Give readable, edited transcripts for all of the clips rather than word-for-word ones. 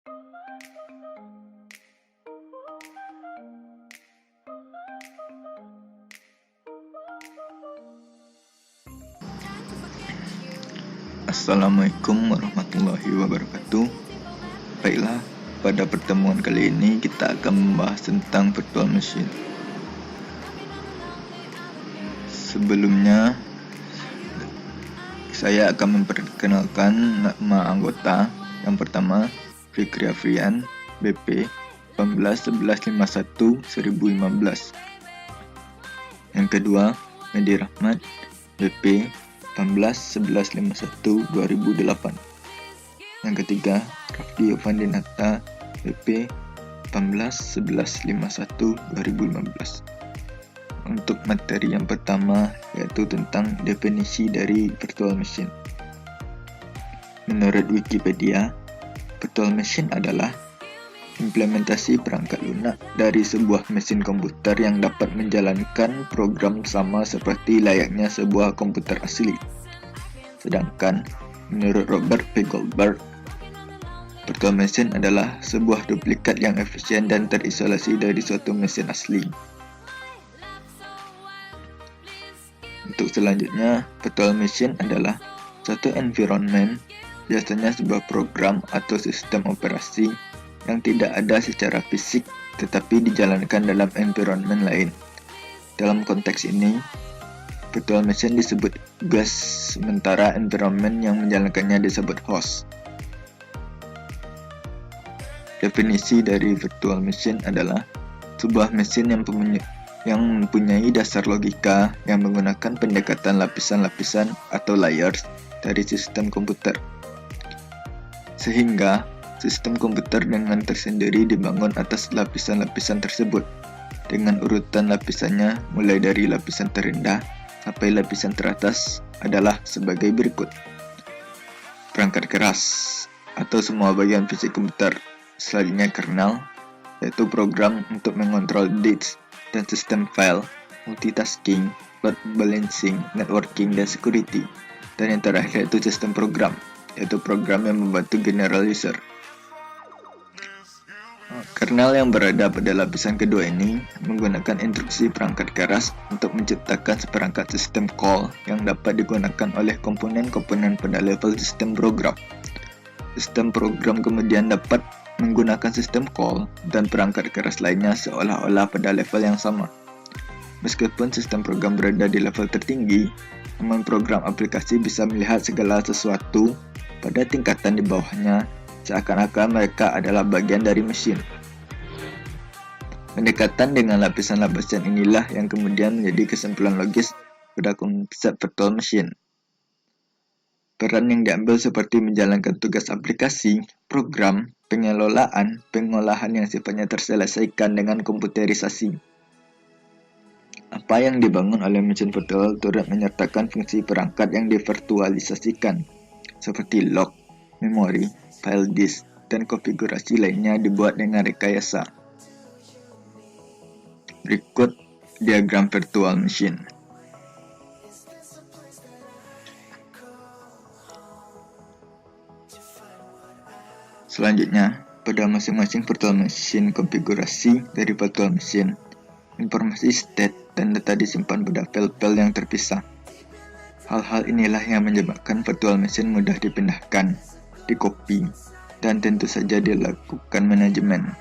Assalamualaikum warahmatullahi wabarakatuh. Baiklah, pada pertemuan kali ini kita akan membahas tentang virtual machine. Sebelumnya, saya akan memperkenalkan nama anggota. Yang pertama, Fikri Afrian, BP 181151-1015. Yang kedua, Medi Rahmat, BP 181151-2008. Yang ketiga, Rafdi Yovandinata, BP 181151-2015. Untuk materi yang pertama, yaitu tentang definisi dari virtual machine. Menurut Wikipedia, virtual machine adalah implementasi perangkat lunak dari sebuah mesin komputer yang dapat menjalankan program sama seperti layaknya sebuah komputer asli. Sedangkan, menurut Robert P. Goldberg, virtual machine adalah sebuah duplikat yang efisien dan terisolasi dari suatu mesin asli. Untuk selanjutnya, virtual machine adalah suatu environment, biasanya sebuah program atau sistem operasi yang tidak ada secara fisik tetapi dijalankan dalam environment lain. Dalam konteks ini, virtual machine disebut guest, sementara environment yang menjalankannya disebut host. Definisi dari virtual machine adalah sebuah mesin yang mempunyai dasar logika yang menggunakan pendekatan lapisan-lapisan atau layers dari sistem komputer. Sehingga sistem komputer dengan tersendiri dibangun atas lapisan-lapisan tersebut, dengan urutan lapisannya mulai dari lapisan terendah sampai lapisan teratas adalah sebagai berikut. Perangkat keras atau semua bagian fisik komputer. Selanjutnya kernel, yaitu program untuk mengontrol disk dan sistem file, multitasking, load balancing, networking, dan security. Dan yang terakhir yaitu sistem program, yaitu program yang membantu general user. Kernel yang berada pada lapisan kedua ini menggunakan instruksi perangkat keras untuk menciptakan seperangkat sistem call yang dapat digunakan oleh komponen-komponen pada level sistem program. Sistem program kemudian dapat menggunakan sistem call dan perangkat keras lainnya seolah-olah pada level yang sama. Meskipun sistem program berada di level tertinggi, namun program aplikasi bisa melihat segala sesuatu pada tingkatan di bawahnya, seakan-akan mereka adalah bagian dari mesin. Pendekatan dengan lapisan-lapisan inilah yang kemudian menjadi kesimpulan logis pada konsep virtual machine. Peran yang diambil seperti menjalankan tugas aplikasi, program, pengelolaan, pengolahan yang sifatnya terselesaikan dengan komputerisasi. Apa yang dibangun oleh mesin virtual turut menyertakan fungsi perangkat yang divirtualisasikan, seperti log, memori, file disk, dan konfigurasi lainnya dibuat dengan rekayasa. Berikut diagram virtual machine. Selanjutnya, pada masing-masing virtual machine konfigurasi dari virtual machine, informasi state dan data disimpan pada file-file yang terpisah. Hal-hal inilah yang menyebabkan virtual machine mudah dipindahkan, dikopi, dan tentu saja dilakukan manajemen.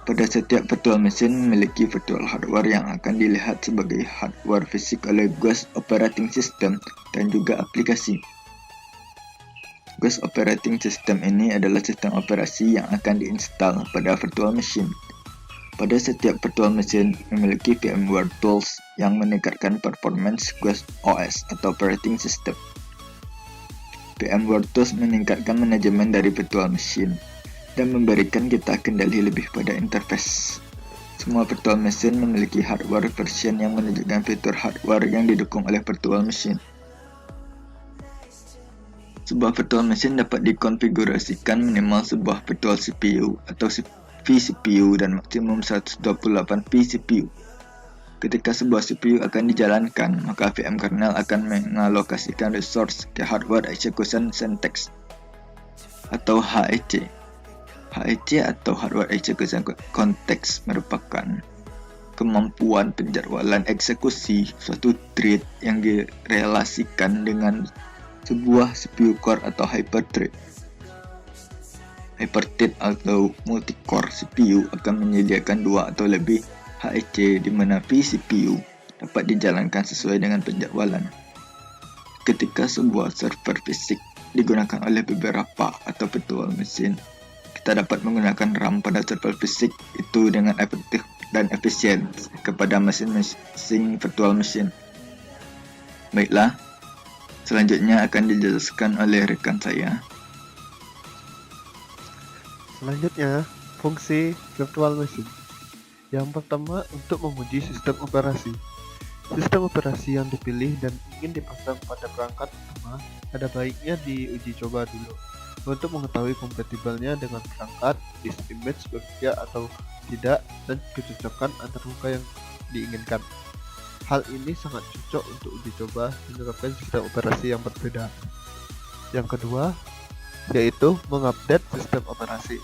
Pada setiap virtual machine memiliki virtual hardware yang akan dilihat sebagai hardware fisik oleh guest operating system dan juga aplikasi. Guest operating system ini adalah sistem operasi yang akan diinstal pada virtual machine. Pada setiap virtual machine memiliki VMware tools yang meningkatkan performance guest OS atau operating system. VMware tools meningkatkan manajemen dari virtual machine dan memberikan kita kendali lebih pada interface. Semua virtual machine memiliki hardware version yang menunjukkan fitur hardware yang didukung oleh virtual machine. Sebuah virtual machine dapat dikonfigurasikan minimal sebuah virtual CPU atau vCPU dan maksimum 128 vCPU. Ketika sebuah CPU akan dijalankan, maka VM kernel akan mengalokasikan resource ke hardware execution syntax atau HEC. HEC atau Hardware Execution Context merupakan kemampuan penjadwalan eksekusi suatu thread yang direlasikan dengan sebuah CPU core atau hyperthread. Hyperthread atau multi-core CPU akan menyediakan dua atau lebih HEC di mana vCPU dapat dijalankan sesuai dengan penjadwalan. Ketika sebuah server fisik digunakan oleh beberapa atau virtual mesin, kita dapat menggunakan RAM pada server fisik itu dengan efektif dan efisien kepada masing-masing virtual machine. Baiklah, selanjutnya akan dijelaskan oleh rekan saya. Selanjutnya, fungsi virtual machine. Yang pertama, untuk menguji sistem operasi. Sistem operasi yang dipilih dan ingin dipasang pada perangkat utama ada baiknya diuji coba dulu untuk mengetahui kompatibelnya dengan perangkat, disk image bekerja atau tidak, dan kecocokan antar muka yang diinginkan. Hal ini sangat cocok untuk uji coba menerapkan sistem operasi yang berbeda. Yang kedua, yaitu mengupdate sistem operasi.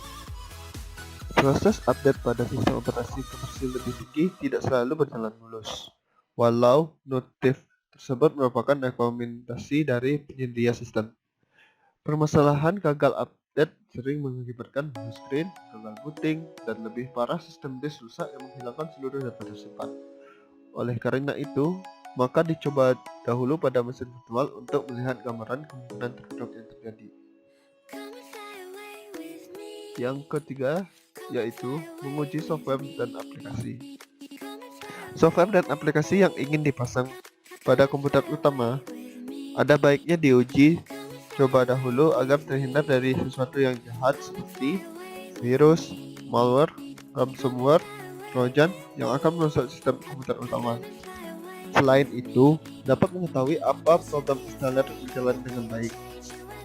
Proses update pada sistem operasi komersil lebih tinggi tidak selalu berjalan mulus, walau notif tersebut merupakan rekomendasi dari penyedia sistem. Permasalahan gagal update sering mengakibatkan blue screen, gagal booting, dan lebih parah sistem disk rusak yang menghilangkan seluruh data tersimpan. Oleh karena itu, maka dicoba dahulu pada mesin virtual untuk melihat gambaran kemungkinan terburuk yang terjadi. Yang ketiga, yaitu menguji software dan aplikasi. Software dan aplikasi yang ingin dipasang pada komputer utama ada baiknya diuji coba dahulu agar terhindar dari sesuatu yang jahat seperti virus, malware, ransomware, trojan yang akan merusak sistem komputer utama. Selain itu, dapat mengetahui apa program installer berjalan dengan baik,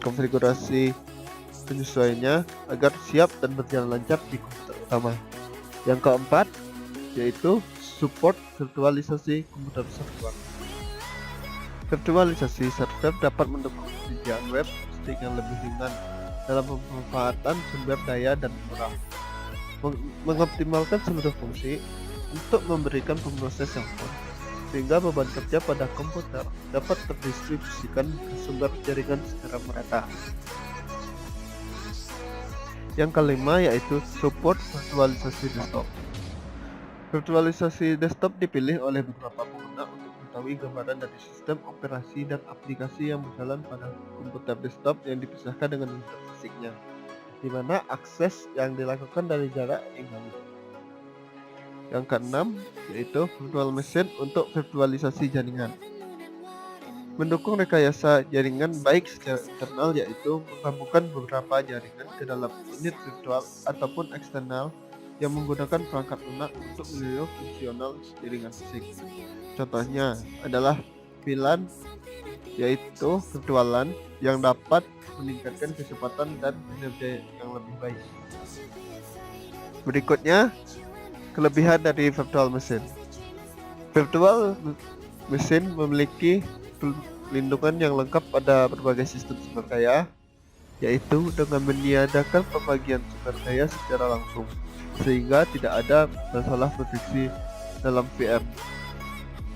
konfigurasi penyesuaiannya agar siap dan berjalan lancar di komputer utama. Yang keempat, yaitu support virtualisasi komputer server. Virtualisasi server dapat mendukung penyediaan web hosting yang lebih ringan dalam pemanfaatan sumber daya dan murah, mengoptimalkan seluruh fungsi untuk memberikan pemroses yang full, sehingga beban kerja pada komputer dapat terdistribusikan ke sumber jaringan secara merata. Yang kelima, yaitu support virtualisasi desktop. Virtualisasi desktop dipilih oleh beberapa pengguna untuk mengetahui gambaran dari sistem operasi dan aplikasi yang berjalan pada komputer desktop yang dipisahkan dengan komputer fisiknya, di mana akses yang dilakukan dari jarak yang jauh. Yang keenam, yaitu virtual machine untuk virtualisasi jaringan. Mendukung rekayasa jaringan baik secara internal, yaitu menggabungkan beberapa jaringan ke dalam unit virtual ataupun eksternal yang menggunakan perangkat lunak untuk meniru fungsional jaringan fisik. Contohnya adalah VLAN, yaitu virtual LAN yang dapat meningkatkan kecepatan dan kinerja yang lebih baik. Berikutnya, kelebihan dari virtual machine. Virtual machine memiliki pelindungan yang lengkap pada berbagai sistem sumber daya, yaitu dengan meniadakan pembagian sumber daya secara langsung, sehingga tidak ada masalah proteksi dalam VM.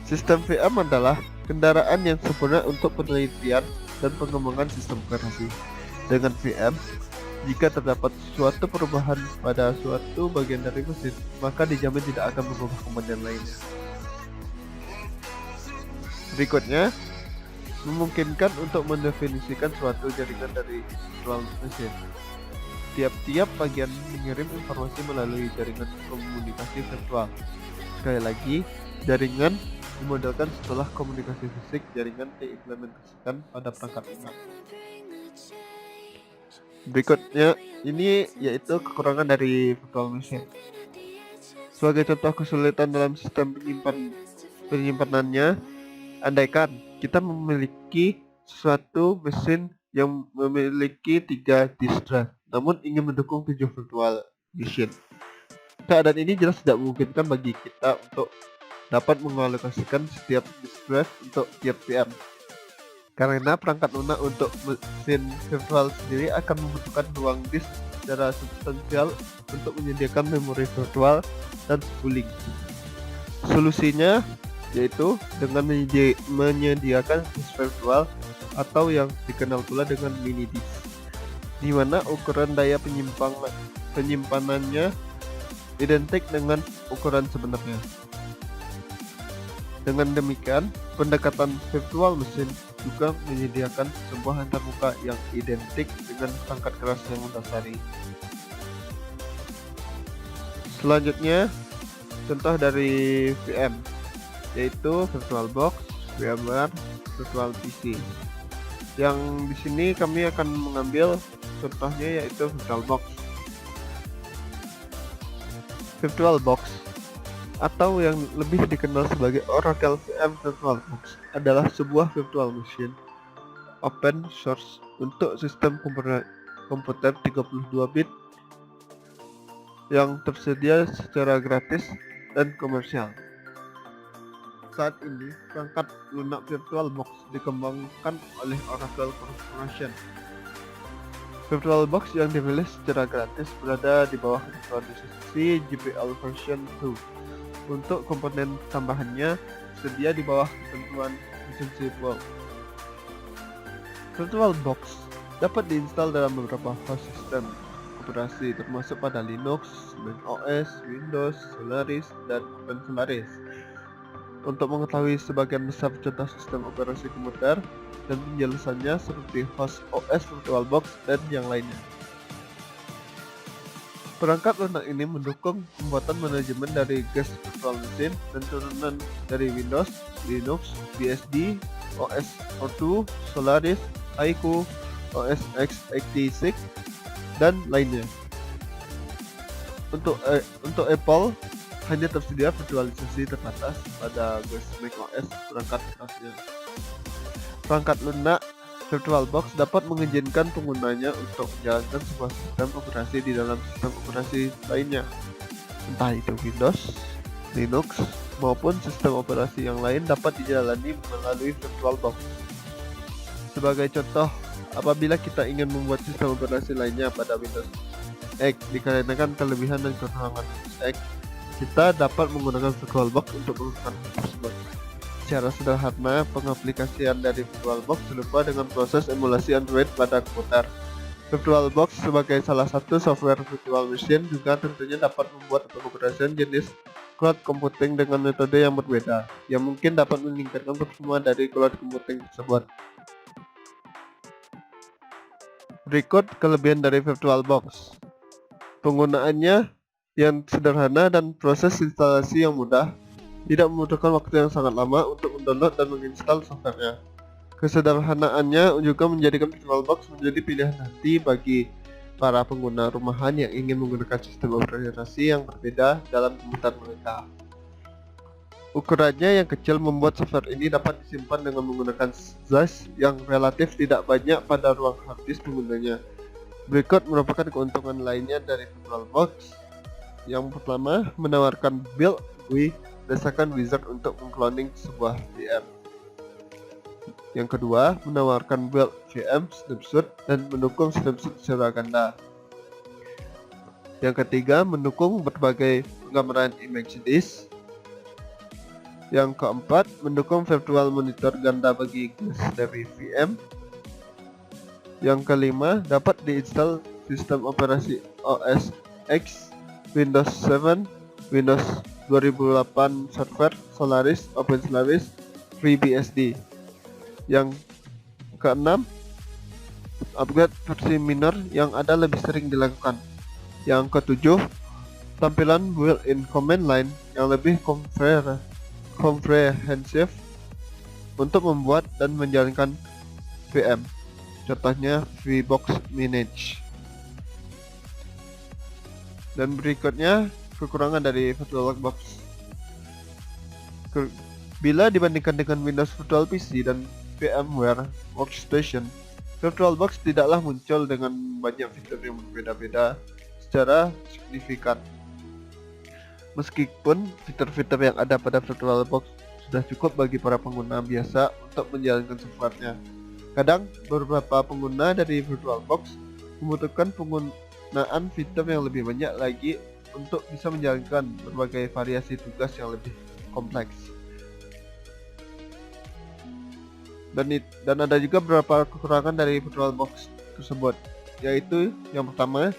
Sistem VM adalah kendaraan yang sempurna untuk penelitian dan pengembangan sistem operasi. Dengan VM, jika terdapat suatu perubahan pada suatu bagian dari mesin, maka dijamin tidak akan mengubah komponen lainnya. Berikutnya, memungkinkan untuk mendefinisikan suatu jaringan dari virtual machine. Tiap-tiap bagian mengirim informasi melalui jaringan komunikasi virtual. Sekali lagi, jaringan dimodelkan setelah komunikasi fisik jaringan diimplementasikan pada perangkat lunak. Berikutnya, ini yaitu kekurangan dari virtual machine. Sebagai contoh kesulitan dalam sistem penyimpanannya, andaikan kita memiliki suatu mesin yang memiliki 3 disk drive, namun ingin mendukung 7 virtual machine. Keadaan ini jelas tidak memungkinkan bagi kita untuk dapat mengalokasikan setiap disk drive untuk tiap VM. Karena perangkat lunak untuk mesin virtual sendiri akan membutuhkan ruang disk secara substansial untuk menyediakan memori virtual dan spooling. Solusinya yaitu dengan menyediakan disk virtual atau yang dikenal pula dengan mini disk, di mana ukuran daya penyimpanannya identik dengan ukuran sebenarnya. Dengan demikian, pendekatan virtual machine juga menyediakan sebuah antarmuka yang identik dengan perangkat keras yang mendasari. Selanjutnya, contoh dari VM, yaitu VirtualBox, VMware, Virtual PC. Yang di sini kami akan mengambil contohnya yaitu VirtualBox. VirtualBox atau yang lebih dikenal sebagai Oracle VM VirtualBox adalah sebuah virtual machine open source untuk sistem komputer 32 bit yang tersedia secara gratis dan komersial. Saat ini, perangkat lunak VirtualBox dikembangkan oleh Oracle Corporation. VirtualBox yang dirilis secara gratis berada di bawah reproduksi GPL version 2. Untuk komponen tambahannya sedia di bawah ketentuan lisensi Valve. VirtualBox dapat diinstal dalam beberapa host sistem operasi termasuk pada Linux, Mac OS, Windows, Solaris, dan OpenSolaris. Untuk mengetahui sebagian besar contoh sistem operasi komputer dan penjelasannya seperti host OS VirtualBox dan yang lainnya. Perangkat lunak ini mendukung pembuatan manajemen dari guest virtual machine dan turunan dari Windows, Linux, BSD, OS/2, Solaris, Haiku, OS x86, dan lainnya. Untuk Apple hanya tersedia virtualisasi terbatas pada guest Mac OS perangkat kerasnya. Perangkat lunak VirtualBox dapat mengizinkan penggunanya untuk menjalankan sebuah sistem operasi di dalam sistem operasi lainnya, entah itu Windows, Linux, maupun sistem operasi yang lain dapat dijalani melalui VirtualBox. Sebagai contoh, apabila kita ingin membuat sistem operasi lainnya pada Windows X dikarenakan kelebihan dan kekurangan Windows X, kita dapat menggunakan VirtualBox untuk melakukan hal tersebut. Secara sederhana, pengaplikasian dari VirtualBox serupa dengan proses emulasi Android pada komputer. VirtualBox sebagai salah satu software virtual machine juga tentunya dapat membuat pengoperasian jenis cloud computing dengan metode yang berbeda, yang mungkin dapat meningkatkan performa dari cloud computing tersebut. Berikut kelebihan dari VirtualBox. Penggunaannya yang sederhana dan proses instalasi yang mudah, tidak membutuhkan waktu yang sangat lama untuk mendownload dan menginstal softwarenya. Kesederhanaannya juga menjadikan VirtualBox menjadi pilihan hati bagi para pengguna rumahan yang ingin menggunakan sistem operasi yang berbeda dalam komputer mereka. Ukurannya yang kecil membuat software ini dapat disimpan dengan menggunakan size yang relatif tidak banyak pada ruang hard disk penggunanya. Berikut merupakan keuntungan lainnya dari VirtualBox. Yang pertama, menawarkan build GUI berdasarkan wizard untuk mengcloning sebuah VM. Yang kedua, menawarkan build VM snapshot dan mendukung snapshot secara ganda. Yang ketiga, mendukung berbagai penggambaran image disk. Yang keempat, mendukung virtual monitor ganda bagi guest dari VM. Yang kelima, dapat diinstal sistem operasi OS X, Windows 7, Windows 2008 Server, Solaris, OpenSolaris, FreeBSD. Yang keenam, upgrade versi minor yang ada lebih sering dilakukan. Yang ketujuh, tampilan built-in command line yang lebih komprehensif untuk membuat dan menjalankan VM. Contohnya VBox Manage. Dan berikutnya kekurangan dari VirtualBox. Bila dibandingkan dengan Windows Virtual PC dan VMware Workstation, VirtualBox tidaklah muncul dengan banyak fitur yang berbeda-beda secara signifikan. Meskipun fitur-fitur yang ada pada VirtualBox sudah cukup bagi para pengguna biasa untuk menjalankan softwarenya. Kadang beberapa pengguna dari VirtualBox membutuhkan penggunaan fitur yang lebih banyak lagi untuk bisa menjalankan berbagai variasi tugas yang lebih kompleks. Dan ada juga beberapa kekurangan dari VirtualBox tersebut, yaitu yang pertama,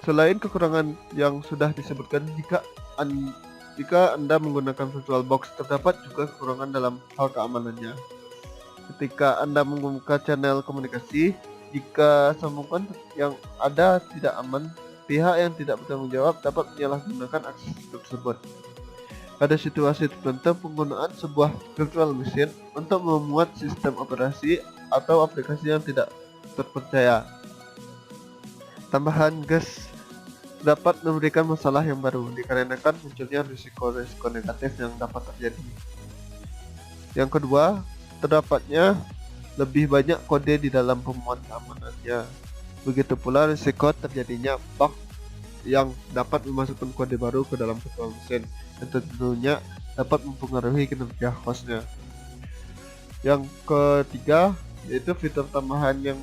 selain kekurangan yang sudah disebutkan, jika Anda menggunakan VirtualBox, terdapat juga kekurangan dalam hal keamanannya. Ketika Anda membuka channel komunikasi, jika sambungan yang ada tidak aman, pihak yang tidak bertanggung jawab dapat menyalahgunakan akses tersebut. Pada situasi tertentu, penggunaan sebuah virtual machine untuk memuat sistem operasi atau aplikasi yang tidak terpercaya. Tambahan gas dapat memberikan masalah yang baru dikarenakan munculnya risiko-risiko negatif yang dapat terjadi. Yang kedua, terdapatnya lebih banyak kode di dalam pemuat keamanannya. Begitu pula risiko terjadinya bug yang dapat memasukkan kode baru ke dalam virtual machine, dan tentunya dapat mempengaruhi kinerja hostnya. Yang ketiga, yaitu fitur tambahan yang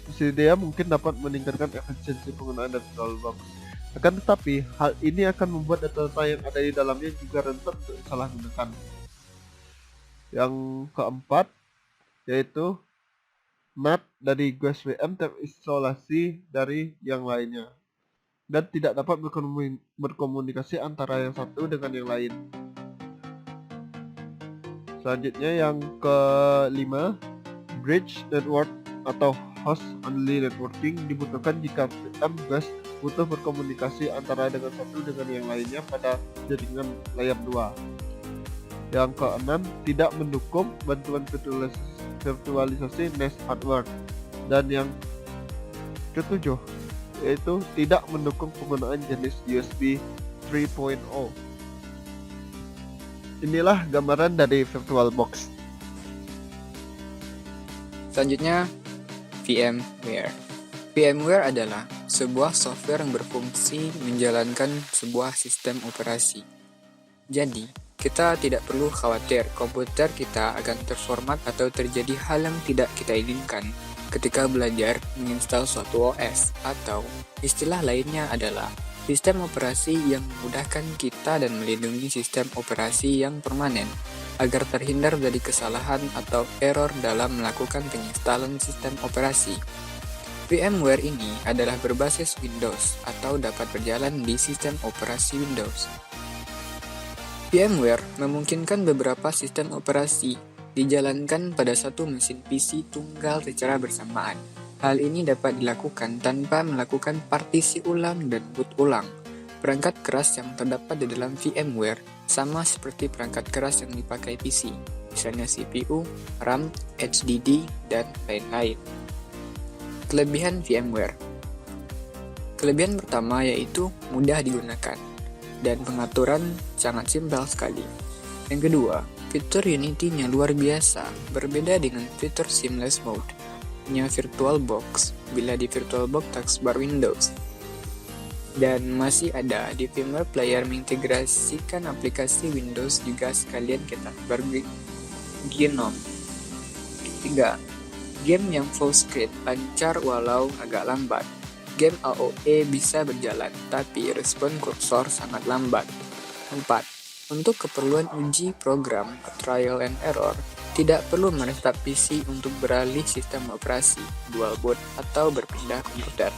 tersedia mungkin dapat meningkatkan efisiensi penggunaan VirtualBox. Akan tetapi, hal ini akan membuat data-data yang ada di dalamnya juga rentan untuk disalahgunakan. Yang keempat, yaitu NAT dari GuessVM terisolasi dari yang lainnya dan tidak dapat berkomunikasi antara yang satu dengan yang lain. Selanjutnya yang kelima, bridge network atau host only networking dibutuhkan jika VM guest butuh berkomunikasi antara dengan satu dengan yang lainnya pada jaringan layer 2. Yang keenam, tidak mendukung bantuan virtualisasi NAS hardware. Dan yang ketujuh, yaitu tidak mendukung penggunaan jenis USB 3.0. Inilah gambaran dari VirtualBox. Selanjutnya, VMware. VMware adalah sebuah software yang berfungsi menjalankan sebuah sistem operasi. Jadi, kita tidak perlu khawatir komputer kita akan terformat atau terjadi hal yang tidak kita inginkan ketika belajar menginstal suatu OS, atau istilah lainnya adalah sistem operasi yang memudahkan kita dan melindungi sistem operasi yang permanen agar terhindar dari kesalahan atau error dalam melakukan penginstalan sistem operasi. VMware ini adalah berbasis Windows atau dapat berjalan di sistem operasi Windows. VMware memungkinkan beberapa sistem operasi dijalankan pada satu mesin PC tunggal secara bersamaan. Hal ini dapat dilakukan tanpa melakukan partisi ulang dan boot ulang. Perangkat keras yang terdapat di dalam VMware sama seperti perangkat keras yang dipakai PC, misalnya CPU, RAM, HDD, dan lain-lain. Kelebihan VMware. Kelebihan pertama yaitu mudah digunakan, dan pengaturan sangat simpel sekali. Yang kedua, fitur Unity-nya luar biasa, berbeda dengan fitur Seamless Mode-nya VirtualBox bila di VirtualBox taskbar Windows. Dan masih ada di VMware Player mengintegrasikan aplikasi Windows juga sekalian ke taskbar GNOME. Ketiga, game yang full screen lancar walau agak lambat. Game AOE bisa berjalan, tapi respon kursor sangat lambat. 4. Untuk keperluan uji program, trial and error, tidak perlu merestart PC untuk beralih sistem operasi, dual boot, atau berpindah komputer.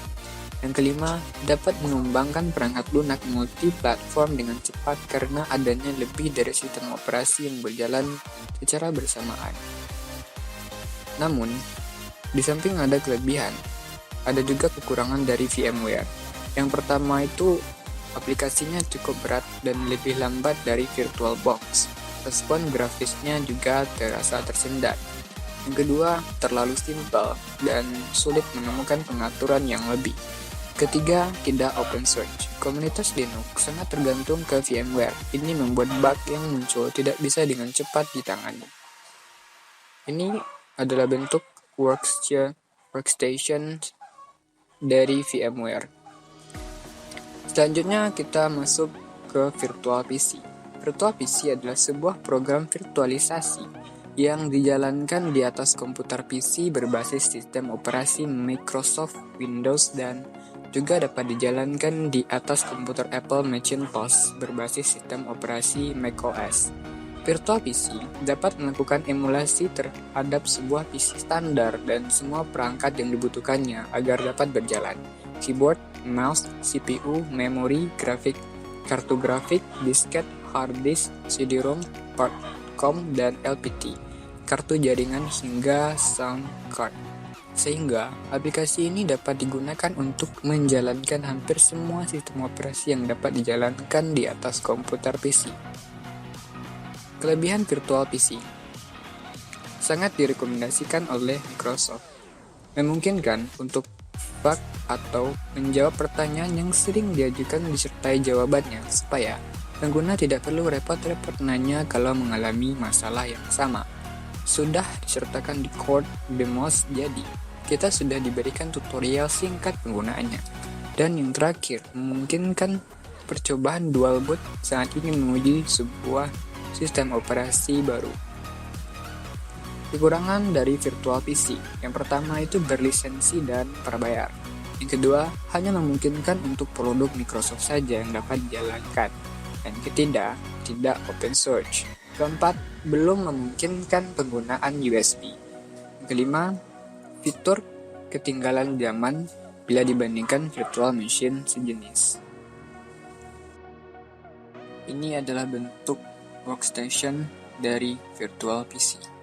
Yang kelima, dapat mengembangkan perangkat lunak multi-platform dengan cepat karena adanya lebih dari sistem operasi yang berjalan secara bersamaan. Namun, di samping ada kelebihan, ada juga kekurangan dari VMware. Yang pertama itu aplikasinya cukup berat dan lebih lambat dari VirtualBox. Respon grafisnya juga terasa tersendat. Yang kedua, terlalu simpel dan sulit menemukan pengaturan yang lebih. Ketiga, tidak open source. Komunitas Linux sangat tergantung ke VMware. Ini membuat bug yang muncul tidak bisa dengan cepat ditangani. Ini adalah bentuk workstation dari VMware. Selanjutnya kita masuk ke Virtual PC. Virtual PC adalah sebuah program virtualisasi yang dijalankan di atas komputer PC berbasis sistem operasi Microsoft Windows dan juga dapat dijalankan di atas komputer Apple Macintosh berbasis sistem operasi macOS. Virtual PC dapat melakukan emulasi terhadap sebuah PC standar dan semua perangkat yang dibutuhkannya agar dapat berjalan. Keyboard, mouse, CPU, memori, grafik, kartu grafik, disket, hard disk, CD-ROM, COM, dan LPT, kartu jaringan hingga sound card. Sehingga aplikasi ini dapat digunakan untuk menjalankan hampir semua sistem operasi yang dapat dijalankan di atas komputer PC. Kelebihan virtual PC sangat direkomendasikan oleh Microsoft, memungkinkan untuk bug atau menjawab pertanyaan yang sering diajukan disertai jawabannya supaya pengguna tidak perlu repot-repot nanya kalau mengalami masalah yang sama. Sudah disertakan di Core Demos, jadi kita sudah diberikan tutorial singkat penggunaannya. Dan yang terakhir, memungkinkan percobaan dual boot saat ingin menguji sebuah sistem operasi baru. Kekurangan dari virtual PC, yang pertama itu berlisensi dan berbayar. Yang kedua, hanya memungkinkan untuk produk Microsoft saja yang dapat dijalankan. Dan ketiga, tidak open source. Keempat, belum memungkinkan penggunaan USB. Yang kelima, fitur ketinggalan zaman bila dibandingkan virtual machine sejenis. Ini adalah bentuk workstation dari virtual PC.